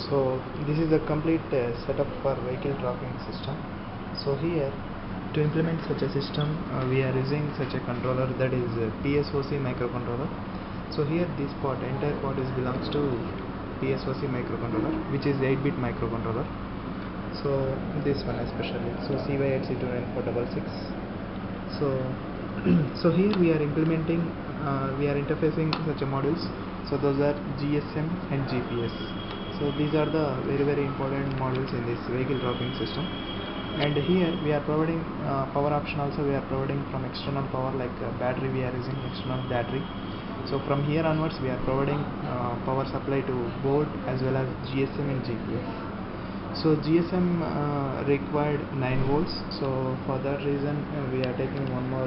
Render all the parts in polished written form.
So this is a complete setup for vehicle tracking system. So here, to implement such a system, we are using such a controller, that is PSOC microcontroller. So here this part, entire part is belongs to PSOC microcontroller, which is 8-bit microcontroller. So this one especially, so CY8C29466. So so here we are implementing, we are interfacing such a modules. So those are GSM and GPS. So these are the very important modules in this vehicle tracking system. And here we are providing power option also. We are providing from external power, like battery, we are using external battery. So from here onwards we are providing power supply to board as well as GSM and GPS. So GSM required 9 volts, so for that reason we are taking one more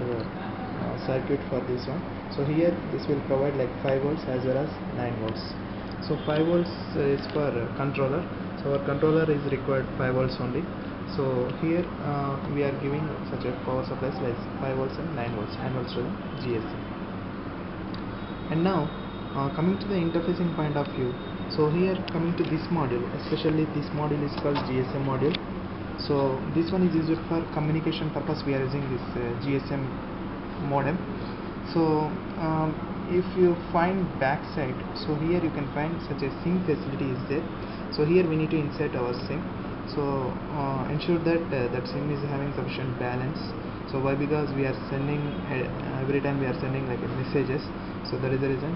circuit for this one. So here this will provide like 5 volts as well as 9 volts. So 5 volts is for controller, so our controller is required 5 volts only. So here we are giving such a power supplies like 5 volts and 9 volts to the GSM. And now coming to the interfacing point of view, so here coming to this module, especially this module is called GSM module. So this one is used for communication purpose. We are using this GSM modem. So if you find backside, so here you can find such a SIM facility is there. So here we need to insert our SIM. So ensure that that SIM is having sufficient balance. So why? Because we are sending every time we are sending like messages. So that is the reason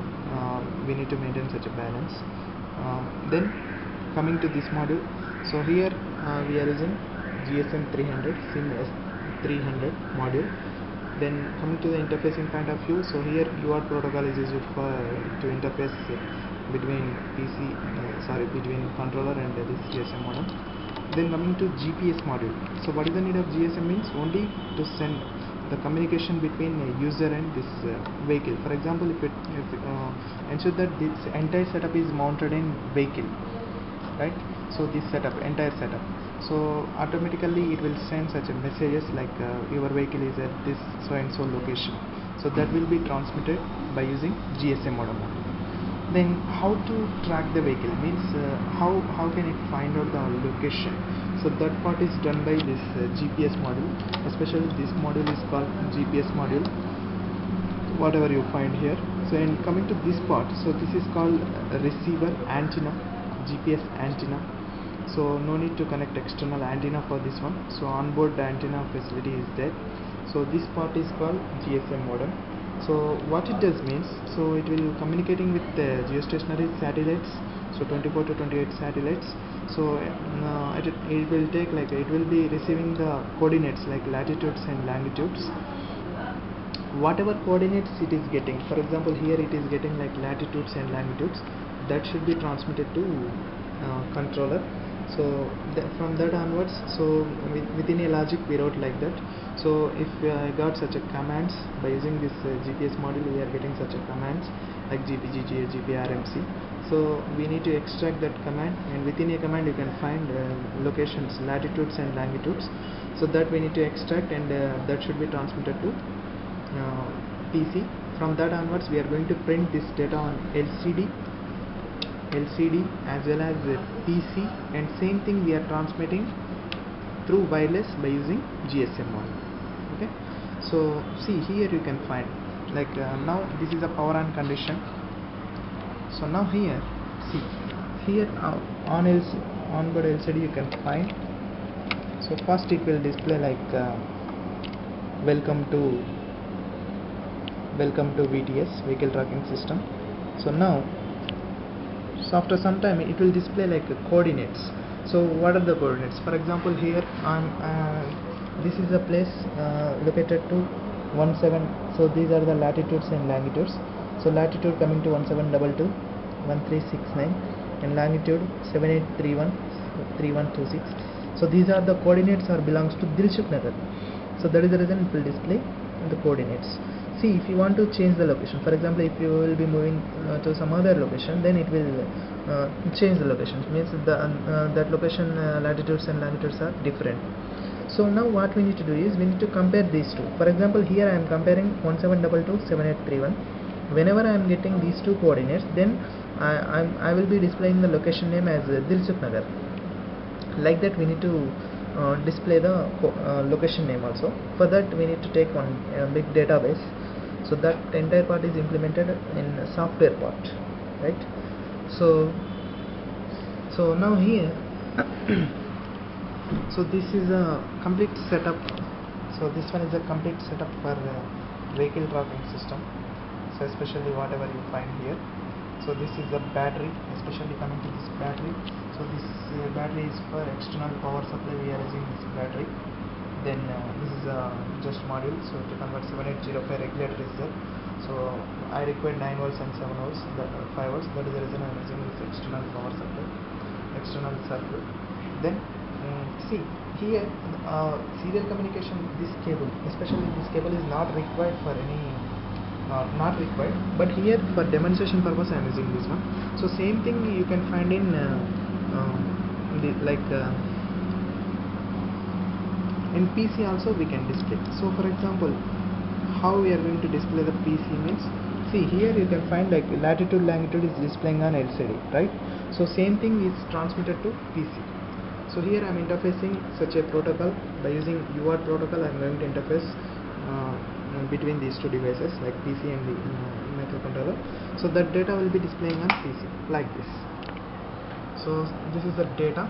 we need to maintain such a balance. Then coming to this module, so here we are using GSM 300 SIM S300 module. Then coming to the interfacing point of view, so here UART protocol is used for to interface between between controller and this GSM modem. Then coming to GPS module, so what is the need of GSM means? Only to send the communication between a user and this vehicle. For example, if ensure that this entire setup is mounted in vehicle, right? So this entire setup, so automatically it will send such a messages like your vehicle is at this so and so location. So that will be transmitted by using GSM modem. Then how to track the vehicle means how can it find out the location? So that part is done by this GPS module. Especially this module is called GPS module, whatever you find here. So in coming to this part, so this is called receiver antenna, GPS antenna. So no need to connect external antenna for this one. So onboard antenna facility is there. So this part is called GSM modem. So what it does means, so it will communicating with the geostationary satellites, so 24 to 28 satellites. So it will take like, it will be receiving the coordinates like latitudes and longitudes. Whatever coordinates it is getting, for example here it is getting like latitudes and longitudes, that should be transmitted to controller. So from that onwards, so within a logic we wrote like that. So if I got such a commands by using this GPS module, we are getting such a commands like GPGGA, GPRMC. So we need to extract that command, and within a command you can find locations, latitudes and longitudes. So that we need to extract, and that should be transmitted to PC. From that onwards we are going to print this data on LCD as well as PC, and same thing we are transmitting through wireless by using GSM module. Okay, so see here you can find like now this is a power on condition. So now here, see here onboard LCD you can find. So first it will display like welcome to VTS, vehicle tracking system. So now, so after some time it will display like coordinates. So what are the coordinates? For example here this is a place located to 17. So these are the latitudes and longitudes. So latitude coming to 1722 1369 and longitude 7831 3126. So these are the coordinates or belongs to Dilshuk Nagar. So that is the reason it will display the coordinates. See, if you want to change the location, for example if you will be moving to some other location, then it will change the location, means that location latitudes and longitudes are different. So now what we need to do is we need to compare these two. For example here I am comparing 1722 7831. Whenever I am getting these two coordinates, then I will be displaying the location name as Dilsukh Nagar. Like that we need to display the location name also. For that we need to take one big database, so that entire part is implemented in software part, right? So now here so this is a complete setup. So this one is a complete setup for vehicle tracking system. So especially whatever you find here. So this is the battery, especially coming to this battery. So this battery is for external power supply. We are using this battery. Then this is a just module. So to convert 7805 regulator is there. So I require 9 volts and 7 volts, 5 volts. That is the reason I am using this external power supply, external circuit. Then see here serial communication. This cable, especially this cable, is not required for any. Not required, but here for demonstration purpose I am using this one. So same thing you can find in in PC also we can display. So for example, how we are going to display the PC means, see here you can find like latitude longitude is displaying on LCD, right? So same thing is transmitted to PC. So here I am interfacing such a protocol by using UART protocol. I am going to interface between these two devices like PC and the microcontroller. So that data will be displaying on PC like this. So this is the data.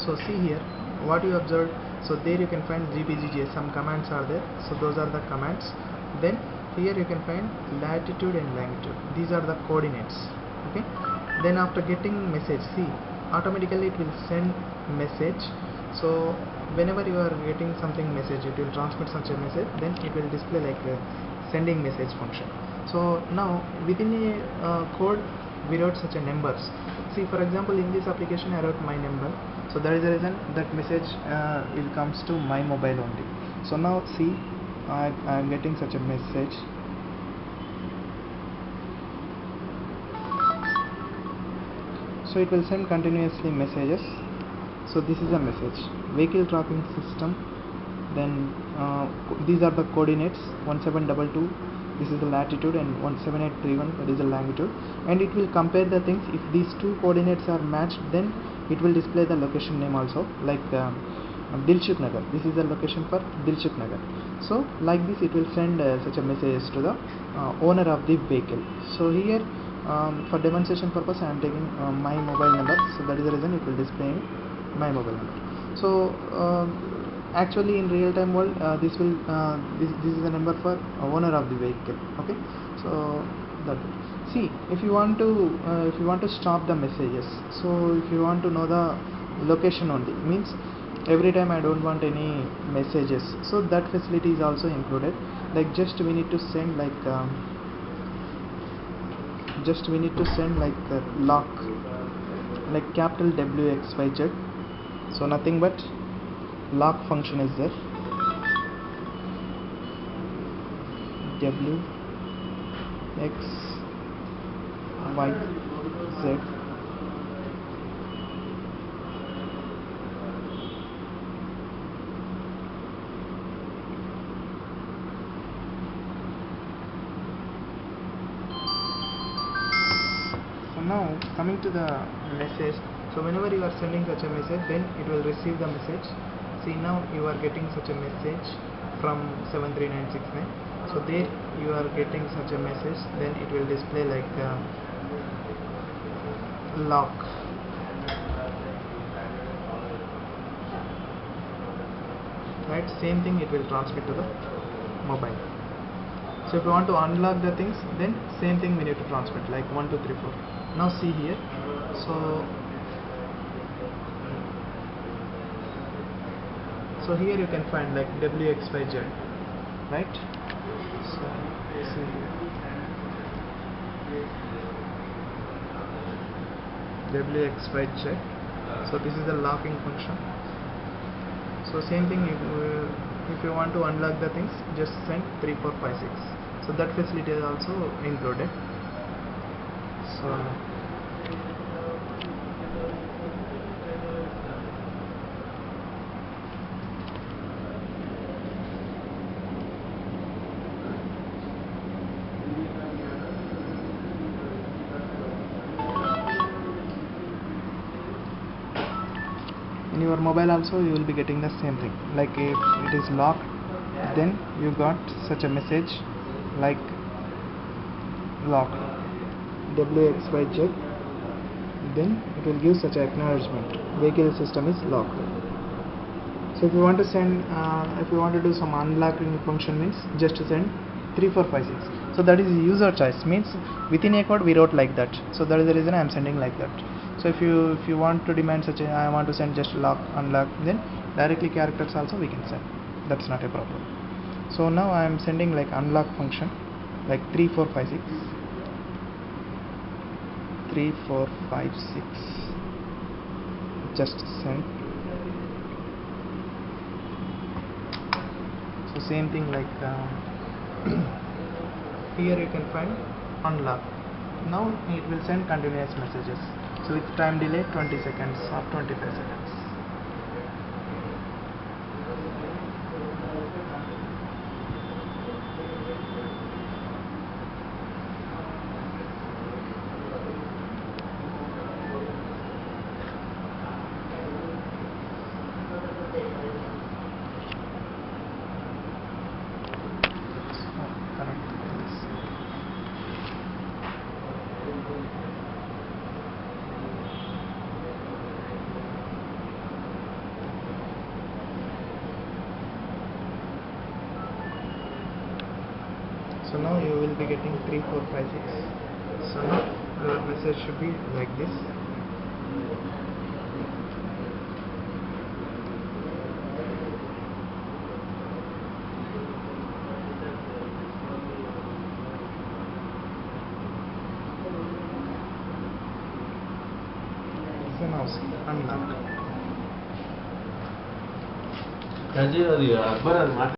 So see here what you observed. So there you can find GPGGS, some commands are there. So those are the commands. Then here you can find latitude and longitude. These are the coordinates. Okay. Then after getting message, see automatically it will send message. So whenever you are getting something message, it will transmit such a message, then it will display like a sending message function. So now within a code we wrote such a numbers. See for example in this application I wrote my number. So that is the reason that message will comes to my mobile only. So now see I am getting such a message. So it will send continuously messages. So this is a message, vehicle tracking system. Then these are the coordinates, 1722, this is the latitude, and 17831, that is the longitude. And it will compare the things. If these two coordinates are matched, then it will display the location name also, like Dilsukh Nagar. This is the location for Dilsukh Nagar. So like this it will send such a message to the owner of the vehicle. So here for demonstration purpose I am taking my mobile number. So that is the reason it will display my mobile number. So actually in real time world this will this is the number for owner of the vehicle. Okay. So that see if you want to stop the messages, so if you want to know the location only, means every time I don't want any messages, so that facility is also included. Like just we need to send like lock, like capital WXYZ. So nothing but lock function is there. WXYZ. So now coming to the message. So whenever you are sending such a message, then it will receive the message. See now you are getting such a message from 73969. So there you are getting such a message, then it will display like lock. Right, same thing it will transmit to the mobile. So if you want to unlock the things, then same thing we need to transmit like 1 2 3 4. Now see here. So here you can find like WXYZ, right? So see WXYZ. So this is the locking function. So same thing, if you want to unlock the things, just send 3456. So that facility is also included. So in your mobile also you will be getting the same thing. Like if it is locked, then you got such a message like locked WXYZ, then it will give such acknowledgement vehicle system is locked. So if you want to send if you want to do some unlocking function, means just to send 3456. So that is user choice, means within a code we wrote like that. So that is the reason I am sending like that. So if you want to demand such a, I want to send just lock unlock, then directly characters also we can send. That's not a problem. So now I am sending like unlock function like 3456 just send. So same thing like here you can find unlock. Now it will send continuous messages. So with time delay 20 seconds or 25 seconds. So now you will be getting 3456. So now your message should be like this. So now unlocked.